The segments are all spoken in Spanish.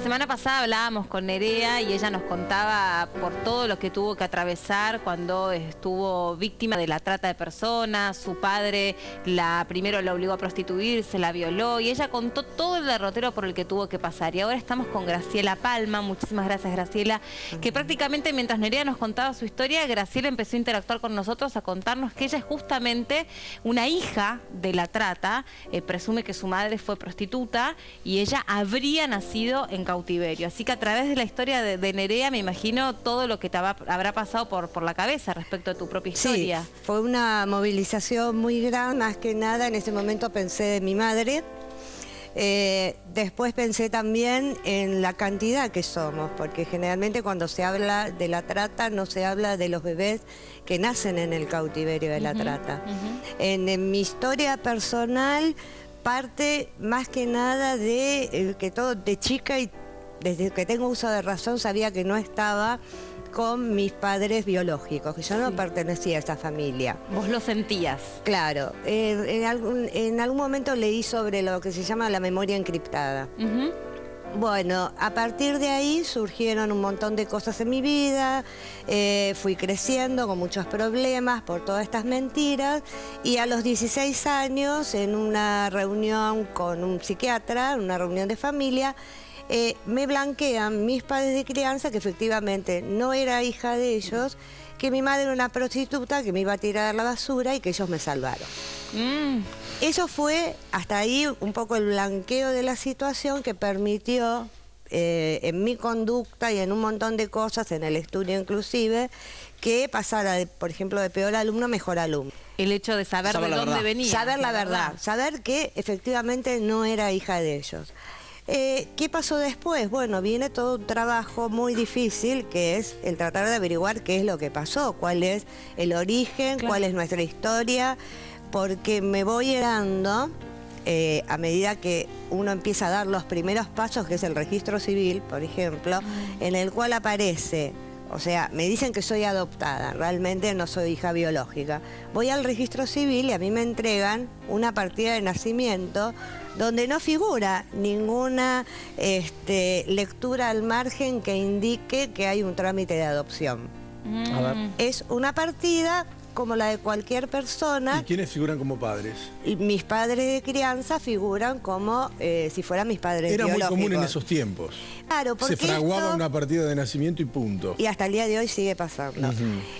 semana pasada hablábamos con Nerea y ella nos contaba por todo lo que tuvo que atravesar cuando estuvo víctima de la trata de personas. Su padre primero la obligó a prostituirse, la violó y ella contó todo el derrotero por el que tuvo que pasar. Y ahora estamos con Graciela Palma. Muchísimas gracias, Graciela. Que prácticamente mientras Nerea nos contaba su historia, Graciela empezó a interactuar con nosotros, a contarnos que ella es justamente una hija de la trata. Presume que su madre fue prostituta y ella habría nacido en cautiverio. Así que a través de la historia de Nerea me imagino todo lo que te habrá pasado por la cabeza respecto a tu propia historia. Sí, fue una movilización muy grande. Más que nada en ese momento pensé en mi madre. Después pensé también en la cantidad que somos, porque generalmente cuando se habla de la trata no se habla de los bebés que nacen en el cautiverio de la trata. En mi historia personal parte más que nada de que todo de chica, y desde que tengo uso de razón sabía que no estaba con mis padres biológicos, que yo no pertenecía a esa familia. ¿Vos lo sentías? Claro. En algún momento leí sobre lo que se llama la memoria encriptada. Bueno, a partir de ahí surgieron un montón de cosas en mi vida, fui creciendo con muchos problemas por todas estas mentiras y a los 16 años, en una reunión con un psiquiatra, una reunión de familia, me blanquean mis padres de crianza que efectivamente no era hija de ellos, que mi madre era una prostituta que me iba a tirar a la basura y que ellos me salvaron. Eso fue hasta ahí un poco el blanqueo de la situación que permitió en mi conducta y en un montón de cosas, en el estudio inclusive, que pasara, por ejemplo, de peor alumno a mejor alumno. El hecho de saber de dónde venía. Saber la verdad, saber que efectivamente no era hija de ellos. ¿Qué pasó después? Bueno, viene todo un trabajo muy difícil, que es el tratar de averiguar qué es lo que pasó, cuál es el origen, cuál es nuestra historia, porque me voy dando, a medida que uno empieza a dar los primeros pasos, que es el registro civil, por ejemplo, en el cual aparece, o sea, me dicen que soy adoptada, realmente no soy hija biológica. Voy al registro civil y a mí me entregan una partida de nacimiento donde no figura ninguna lectura al margen que indique que hay un trámite de adopción. A ver. Es una partida como la de cualquier persona. ¿Y quiénes figuran como padres? Y mis padres de crianza figuran como si fueran mis padres Era biológicos. muy común en esos tiempos. Claro, porque se fraguaba una partida de nacimiento y punto. Y hasta el día de hoy sigue pasando.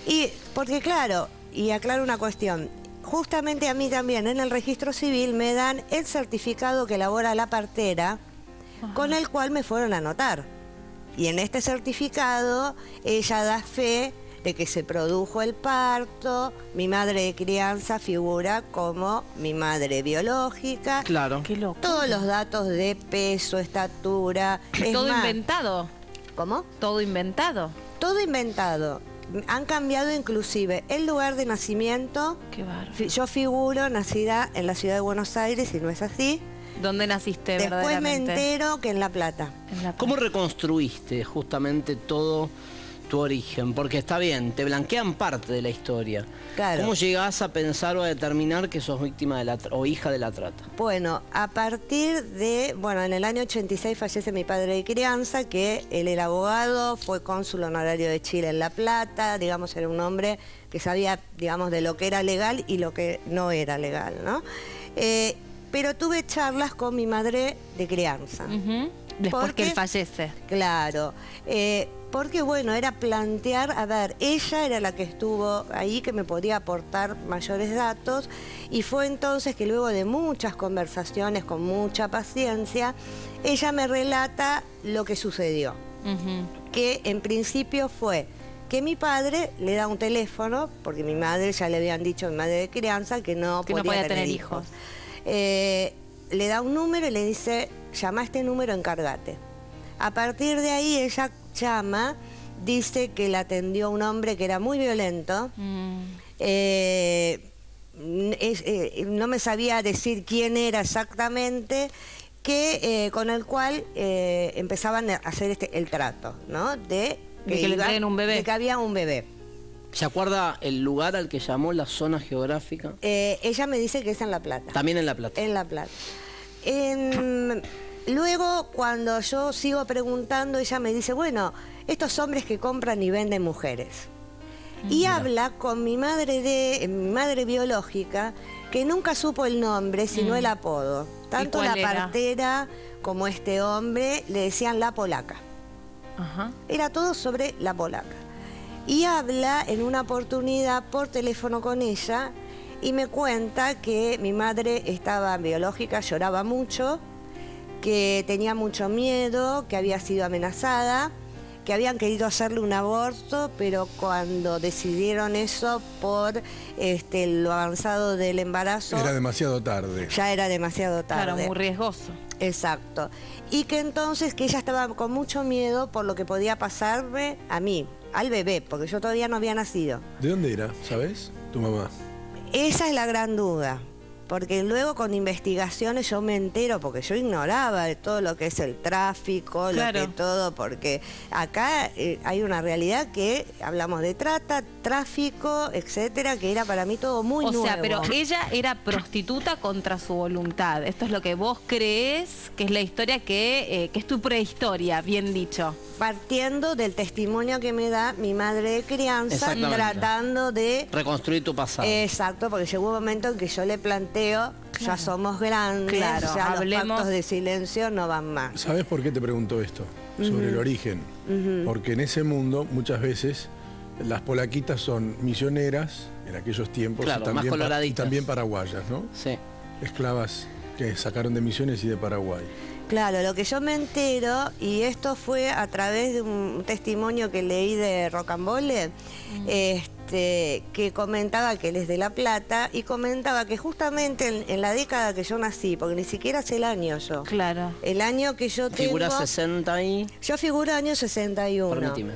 Y porque claro, y aclaro una cuestión, justamente a mí también en el registro civil me dan el certificado que elabora la partera, con el cual me fueron a anotar. Y en este certificado ella da fe de que se produjo el parto, mi madre de crianza figura como mi madre biológica. Claro. Qué loco. Todos los datos de peso, estatura. ¿Todo inventado? ¿Cómo? ¿Todo inventado? Todo inventado. Han cambiado inclusive el lugar de nacimiento. Qué bárbaro. Yo figuro nacida en la ciudad de Buenos Aires y no es así. ¿Dónde naciste Después me verdaderamente? entero que en La Plata. ¿Cómo reconstruiste justamente todo tu origen? Porque está bien, te blanquean parte de la historia. Claro. ¿Cómo llegás a pensar o a determinar que sos víctima de o hija de la trata? Bueno, a partir de, bueno, en el año 86 fallece mi padre de crianza, que él era abogado, fue cónsul honorario de Chile en La Plata, digamos, era un hombre que sabía, digamos, de lo que era legal y lo que no era legal, ¿no? Pero tuve charlas con mi madre de crianza. Después que él fallece. Claro. Porque bueno, era plantear, a ver, ella era la que estuvo ahí, que me podía aportar mayores datos, y fue entonces que luego de muchas conversaciones, con mucha paciencia, ella me relata lo que sucedió. Que en principio fue que mi padre le da un teléfono, porque mi madre, ya le habían dicho a mi madre de crianza, que no podía tener hijos. Le da un número y le dice, llama a este número, encárgate. A partir de ahí ella llama, dice que la atendió un hombre que era muy violento. No me sabía decir quién era exactamente, con el cual empezaban a hacer el trato, ¿no? De que le traen un bebé. De que había un bebé. ¿Se acuerda el lugar al que llamó, la zona geográfica? Ella me dice que es en La Plata. También en La Plata. En La Plata. Luego, cuando yo sigo preguntando, ella me dice, bueno, estos hombres que compran y venden mujeres. Y habla con mi madre biológica, que nunca supo el nombre, sino el apodo. Tanto la partera como este hombre le decían la polaca. Ajá. Era todo sobre la polaca. Y habla en una oportunidad por teléfono con ella y me cuenta que mi madre estaba biológica, lloraba mucho, que tenía mucho miedo, que había sido amenazada, que habían querido hacerle un aborto, pero cuando decidieron eso por lo avanzado del embarazo... Era demasiado tarde. Ya era demasiado tarde. Claro, muy riesgoso. Exacto. Y que entonces que ella estaba con mucho miedo por lo que podía pasarme a mí, al bebé, porque yo todavía no había nacido. ¿De dónde era, sabes? Tu mamá. Esa es la gran duda. Porque luego con investigaciones yo me entero, porque yo ignoraba de todo lo que es el tráfico, Claro. lo que todo, porque acá hay una realidad que hablamos de trata, tráfico, etcétera, que era para mí todo muy nuevo. O sea, pero ella era prostituta contra su voluntad. Esto es lo que vos crees que es la historia que es tu prehistoria, bien dicho. Partiendo del testimonio que me da mi madre de crianza, Exactamente. tratando de... Reconstruir tu pasado. Exacto, porque llegó un momento en que yo le planteo, ya somos grandes, Claro, ya hablemos- los pactos de silencio no van más. ¿Sabes por qué te pregunto esto? Sobre el origen. Porque en ese mundo muchas veces las polaquitas son misioneras en aquellos tiempos Claro, y también, más coloraditas. y también paraguayas, ¿no? Sí. Esclavas que sacaron de Misiones y de Paraguay. Claro, lo que yo me entero, y esto fue a través de un testimonio que leí de Rocambole, que comentaba que él es de La Plata, y comentaba que justamente en la década que yo nací, porque ni siquiera sé el año yo, Claro. el año que yo tengo... Figura 60 y... Yo figuro año 61. Permíteme.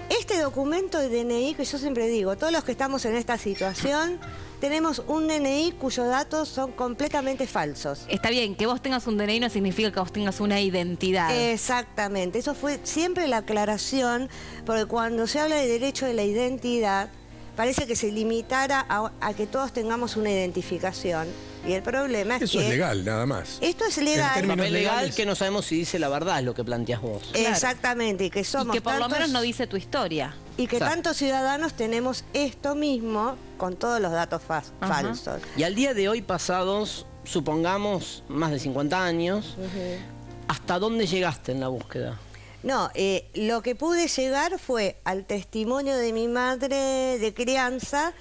Este documento de DNI, que yo siempre digo, todos los que estamos en esta situación, tenemos un DNI cuyos datos son completamente falsos. Está bien, que vos tengas un DNI no significa que vos tengas una identidad. Exactamente, eso fue siempre la aclaración, porque cuando se habla de derecho de la identidad, parece que se limitara a que todos tengamos una identificación. Y el problema es Eso que... es legal, nada más. Esto es En legal. términos Papel legal legales. que no sabemos si dice la verdad, es lo que planteas vos. Exactamente, y que Y somos que por lo tantos- menos no dice tu historia. Y que Claro. tantos ciudadanos tenemos esto mismo con todos los datos falsos. Y al día de hoy pasados, supongamos, más de 50 años, ¿hasta dónde llegaste en la búsqueda? No, lo que pude llegar fue al testimonio de mi madre de crianza,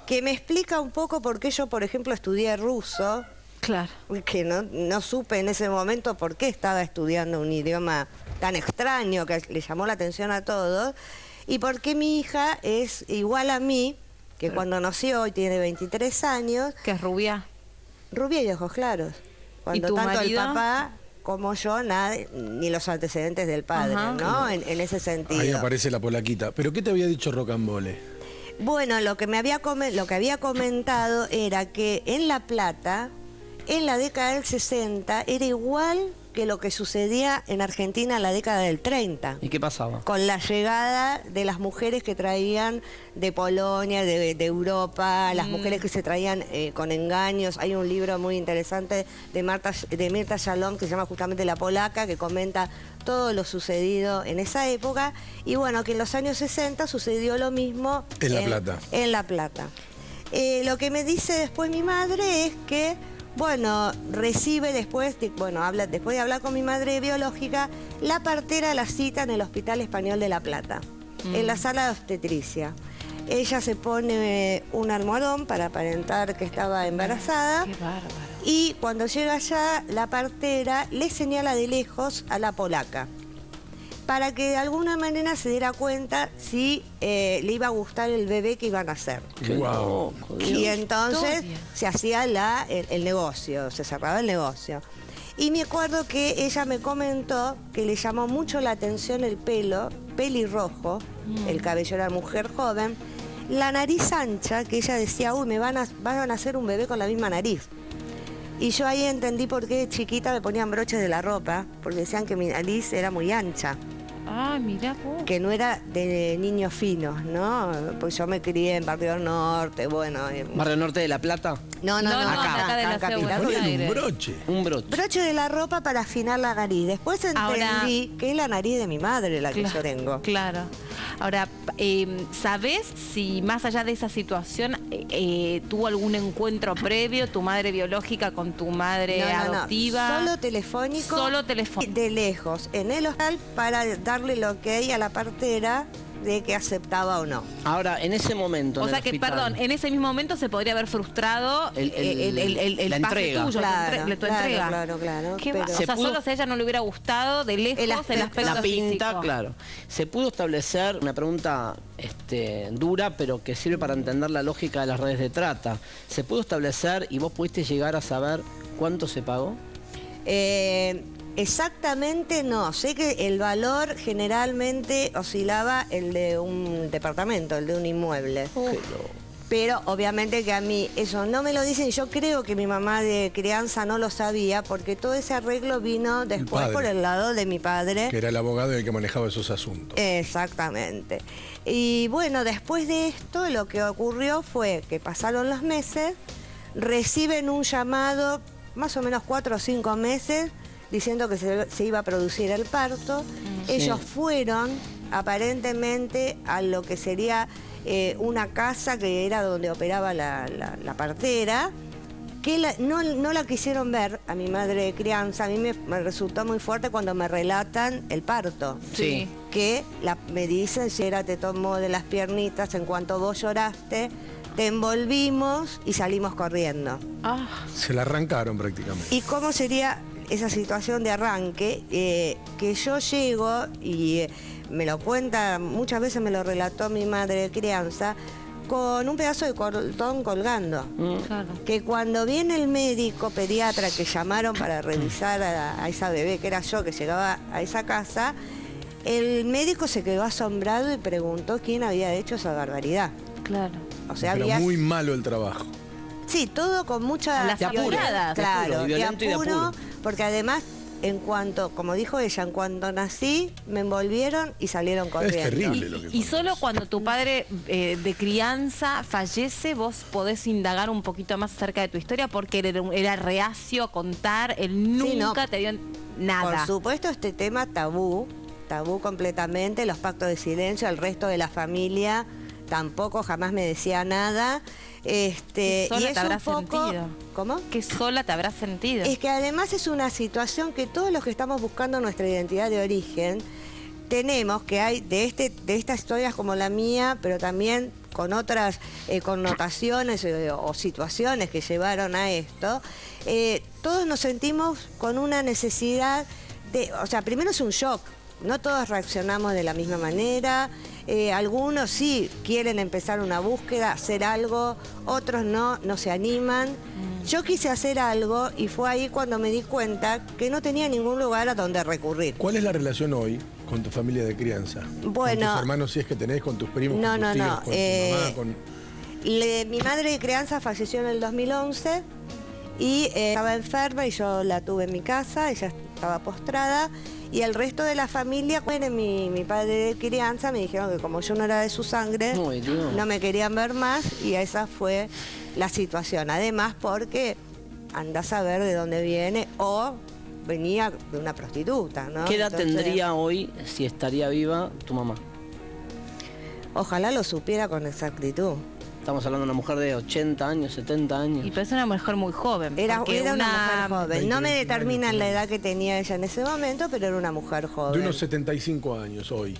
que me explica un poco por qué yo, por ejemplo, estudié ruso, Claro. que no supe en ese momento por qué estaba estudiando un idioma tan extraño que le llamó la atención a todos, y por qué mi hija es igual a mí, que cuando nació y tiene 23 años, Que es rubia. rubia y de ojos claros. Cuando tu tanto marido? el papá como yo, nada, ni los antecedentes del padre, Ajá. ¿no? En ese sentido. Ahí aparece la polaquita. ¿Pero qué te había dicho Rocambole? Bueno, lo que había comentado era que en La Plata, en la década del 60, era igual que lo que sucedía en Argentina en la década del 30. ¿Y qué pasaba? Con la llegada de las mujeres que traían de Polonia, de Europa, las mujeres que se traían con engaños. Hay un libro muy interesante de Mirta Shalom que se llama justamente La Polaca, que comenta todo lo sucedido en esa época. Y bueno, que en los años 60 sucedió lo mismo En La Plata. En La Plata. Lo que me dice después mi madre es que, bueno, recibe después de hablar con mi madre biológica, la partera la cita en el Hospital Español de La Plata, en la sala de obstetricia. Ella se pone un almohadón para aparentar que estaba embarazada. Qué bárbaro. Y cuando llega allá, la partera le señala de lejos a la polaca, para que de alguna manera se diera cuenta si le iba a gustar el bebé que iban a nacer. Qué Wow. loco, Y Dios. entonces historia. se hacía el negocio, se cerraba el negocio. Y me acuerdo que ella me comentó que le llamó mucho la atención el pelo, pelirrojo, el cabello era mujer joven, la nariz ancha, que ella decía, uy, van a nacer un bebé con la misma nariz. Y yo ahí entendí por qué de chiquita me ponían broches de la ropa, porque decían que mi nariz era muy ancha, Ah, mirá vos. que no era de niños finos, ¿no? Pues yo me crié en Barrio Norte, bueno. ¿Barrio Norte de La Plata? No, acá de la en Capital. Ciudad de Buenos Ponen Aires. un broche. Un broche. Broche de la ropa para afinar la nariz. Después entendí que es la nariz de mi madre la que yo tengo. Claro. Ahora, ¿sabés si más allá de esa situación tuvo algún encuentro previo tu madre biológica con tu madre adoptiva? Solo telefónico. Solo telefónico. De lejos, en el hostal, para darle el ok a la partera de que aceptaba o no. Ahora, en ese momento. O en sea el que, hospital, perdón, en ese mismo momento se podría haber frustrado la pase entrega. tuyo, tu entrega. Claro. Qué pero- o sea, solo si a ella no le hubiera gustado de lejos el aspecto La pinta, físico. claro. Se pudo establecer, una pregunta dura, pero que sirve para entender la lógica de las redes de trata. ¿Se pudo establecer y vos pudiste llegar a saber cuánto se pagó? Exactamente no. Sé que el valor generalmente oscilaba el de un departamento, el de un inmueble. Pero obviamente que a mí eso no me lo dicen. Yo creo que mi mamá de crianza no lo sabía porque todo ese arreglo vino después por el lado de mi padre. Que era el abogado y el que manejaba esos asuntos. Exactamente. Y bueno, después de esto lo que ocurrió fue que pasaron los meses, reciben un llamado, más o menos 4 o 5 meses, diciendo que se iba a producir el parto. Ellos fueron aparentemente a lo que sería una casa que era donde operaba la partera, que no la quisieron ver a mi madre de crianza. A mí me resultó muy fuerte cuando me relatan el parto. Sí. Que me dicen, si te tomó de las piernitas, en cuanto vos lloraste, te envolvimos y salimos corriendo. Se la arrancaron prácticamente. ¿Y cómo sería esa situación de arranque? Que yo llego y me lo cuenta, muchas veces me lo relató mi madre de crianza, con un pedazo de cordón colgando. Claro. Que cuando viene el médico pediatra que llamaron para revisar a esa bebé, que era yo, que llegaba a esa casa, el médico se quedó asombrado y preguntó quién había hecho esa barbaridad. Claro. O sea, Pero muy malo el trabajo. Sí, todo con mucha... Las apuradas. Claro, de violento y de apuro. Porque además, como dijo ella, en cuanto nací, me envolvieron y salieron corriendo. Es terrible lo que Y pasó. solo cuando tu padre de crianza fallece, vos podés indagar un poquito más acerca de tu historia, porque era reacio a contar, él nunca te dio nada. Por supuesto, este tema tabú completamente, los pactos de silencio, el resto de la familia tampoco jamás me decía nada. Qué sola y te habrás un poco... sentido. ¿Cómo? Qué sola te habrás sentido. Es que además es una situación que todos los que estamos buscando nuestra identidad de origen, tenemos que hay de estas historias como la mía, pero también con otras connotaciones o situaciones que llevaron a esto, todos nos sentimos con una necesidad de... O sea, primero es un shock. No todos reaccionamos de la misma manera, algunos sí quieren empezar una búsqueda, hacer algo, otros no se animan. Yo quise hacer algo y fue ahí cuando me di cuenta que no tenía ningún lugar a donde recurrir. ¿Cuál es la relación hoy con tu familia de crianza? Bueno, con tus hermanos, si es que tenés, con tus primos, no, con tus tíos, no. con tu mamá, con... Mi madre de crianza falleció en el 2011 y estaba enferma y yo la tuve en mi casa, ella estaba postrada. Y el resto de la familia, bueno, mi padre de crianza me dijeron que como yo no era de su sangre, no me querían ver más y esa fue la situación. Además porque andás a ver de dónde viene o venía de una prostituta, ¿no? ¿Qué edad tendría hoy, si estaría viva, tu mamá? Ojalá lo supiera con exactitud. Estamos hablando de una mujer de 80 años, 70 años. Y pero es una mujer muy joven. Era porque una mujer joven. No me 20 determinan años, la edad que tenía ella en ese momento, pero era una mujer joven. De unos 75 años hoy.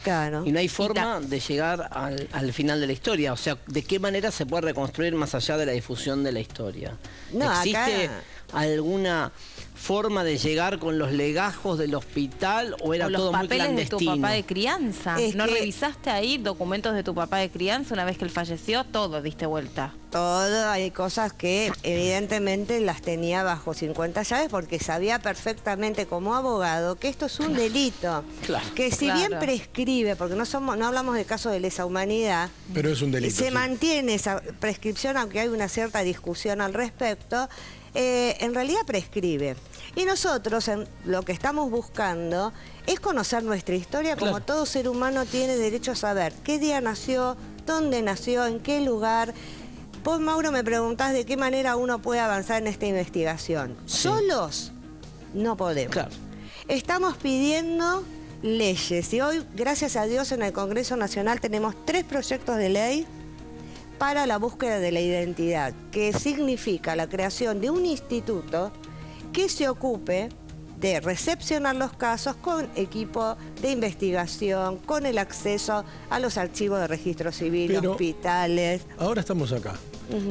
Claro. Y no hay forma de llegar al final de la historia. O sea, ¿de qué manera se puede reconstruir más allá de la difusión de la historia? No, ¿existe acá... alguna forma de llegar con los legajos del hospital o era o los todo muy papeles de clandestino? tu papá de crianza. Es ¿No que- revisaste ahí documentos de tu papá de crianza una vez que él falleció? Todo diste vuelta. Todo, hay cosas que evidentemente las tenía bajo 50 llaves porque sabía perfectamente como abogado que esto es un delito. Claro. Que si Claro. bien prescribe, porque no hablamos de casos de lesa humanidad, Pero es un delito. se sí. mantiene esa prescripción, aunque hay una cierta discusión al respecto, en realidad prescribe. Y nosotros lo que estamos buscando es conocer nuestra historia, como Claro. todo ser humano tiene derecho a saber qué día nació, dónde nació, en qué lugar. Vos, Mauro, me preguntás de qué manera uno puede avanzar en esta investigación. Sí. Solos no podemos. Claro. Estamos pidiendo leyes y hoy, gracias a Dios, en el Congreso Nacional tenemos 3 proyectos de ley para la búsqueda de la identidad, que significa la creación de un instituto que se ocupe de recepcionar los casos con equipo de investigación, con el acceso a los archivos de registro civil, Pero hospitales. ahora estamos acá.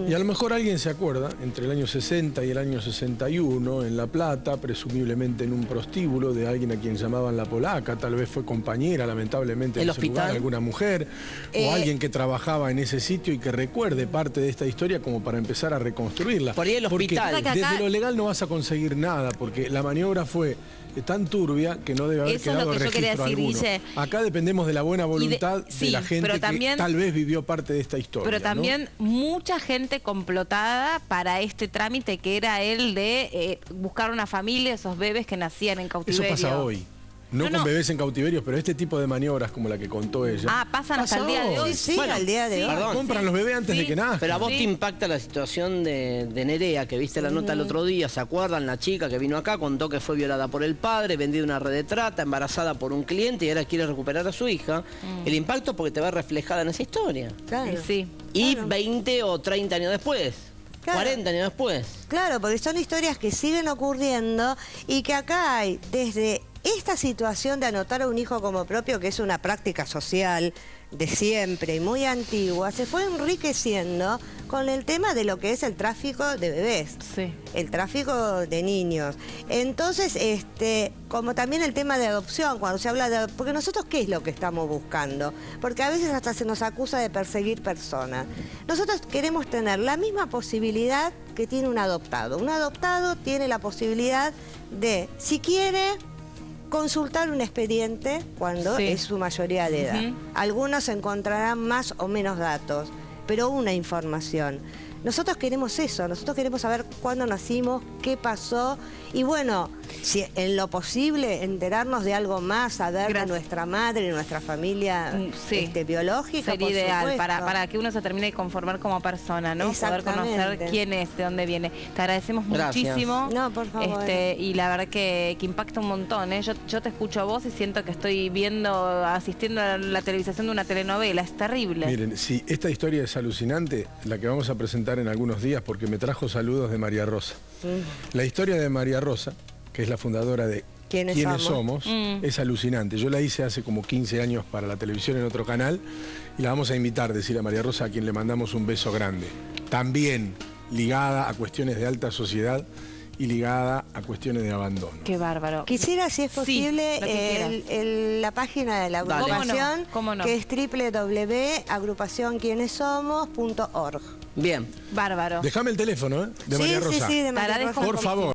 Y a lo mejor alguien se acuerda, entre el año 60 y el año 61, en La Plata, presumiblemente en un prostíbulo de alguien a quien llamaban La Polaca, tal vez fue compañera, lamentablemente, ¿El en ese lugar, hospital? alguna mujer, o alguien que trabajaba en ese sitio y que recuerde parte de esta historia como para empezar a reconstruirla. Por ahí el Porque hospital. desde lo legal no vas a conseguir nada, porque la maniobra fue tan turbia que no debe haber Eso es lo quedado que yo quería registro decir, alguno. Guille. Acá dependemos de la buena voluntad de sí, la gente pero que también- tal vez vivió parte de esta historia. Pero ¿no? también mucha gente complotada para este trámite que era el de buscar una familia, esos bebés que nacían en Eso cautiverio. pasa hoy. No, No, con no. bebés en cautiverio, pero este tipo de maniobras como la que contó ella. Ah, pasan hasta el día de hoy. Sí, Bueno, al día de sí. hoy. Perdón. Compran los bebés antes Sí. de que nazcan. Pero a vos Sí. te impacta la situación de Nerea, que viste la nota el otro día, ¿se acuerdan? La chica que vino acá contó que fue violada por el padre, vendida en una red de trata, embarazada por un cliente y ahora quiere recuperar a su hija. El impacto porque te ve reflejada en esa historia. Claro. Sí. Y Claro. 20 o 30 años después, Claro. 40 años después. Claro, porque son historias que siguen ocurriendo y que acá hay desde esta situación de anotar a un hijo como propio, que es una práctica social de siempre y muy antigua, se fue enriqueciendo con el tema de lo que es el tráfico de bebés. Sí. El tráfico de niños. Entonces, como también el tema de adopción, cuando se habla de... Porque nosotros, ¿qué es lo que estamos buscando? Porque a veces hasta se nos acusa de perseguir personas. Nosotros queremos tener la misma posibilidad que tiene un adoptado. Un adoptado tiene la posibilidad de, si quiere, consultar un expediente cuando Sí. es su mayoría de edad. Ujú. Algunos encontrarán más o menos datos, pero una información. Nosotros queremos eso, nosotros queremos saber cuándo nacimos, qué pasó y bueno, si en lo posible enterarnos de algo más, saber de Gracias. nuestra madre, de nuestra familia Sí. biológica. Sería por ideal supuesto. para que uno se termine de conformar como persona, ¿no? Poder conocer Exactamente. quién es, de dónde viene. Te agradecemos Gracias. muchísimo. No, por favor. Y la verdad que impacta un montón, ¿eh? Yo te escucho a vos y siento que estoy asistiendo a la televisación de una telenovela. Es terrible. Miren, si esta historia es alucinante, la que vamos a presentar en algunos días, porque me trajo saludos de María Rosa. La historia de María Rosa, que es la fundadora de ¿Quiénes Somos, es alucinante. Yo la hice hace como 15 años para la televisión en otro canal y la vamos a invitar, decir a María Rosa, a quien le mandamos un beso grande. También ligada a cuestiones de alta sociedad y ligada a cuestiones de abandono. Qué bárbaro. Quisiera, si es Sí, posible, lo que quieras. la página de la Dale. agrupación, ¿Cómo no? que es www.agrupacionquienesomos.org. Bien. Bárbaro. Déjame el teléfono, de Sí, María sí, Rosa. sí, de Te María agradezco Rosa. Por favor.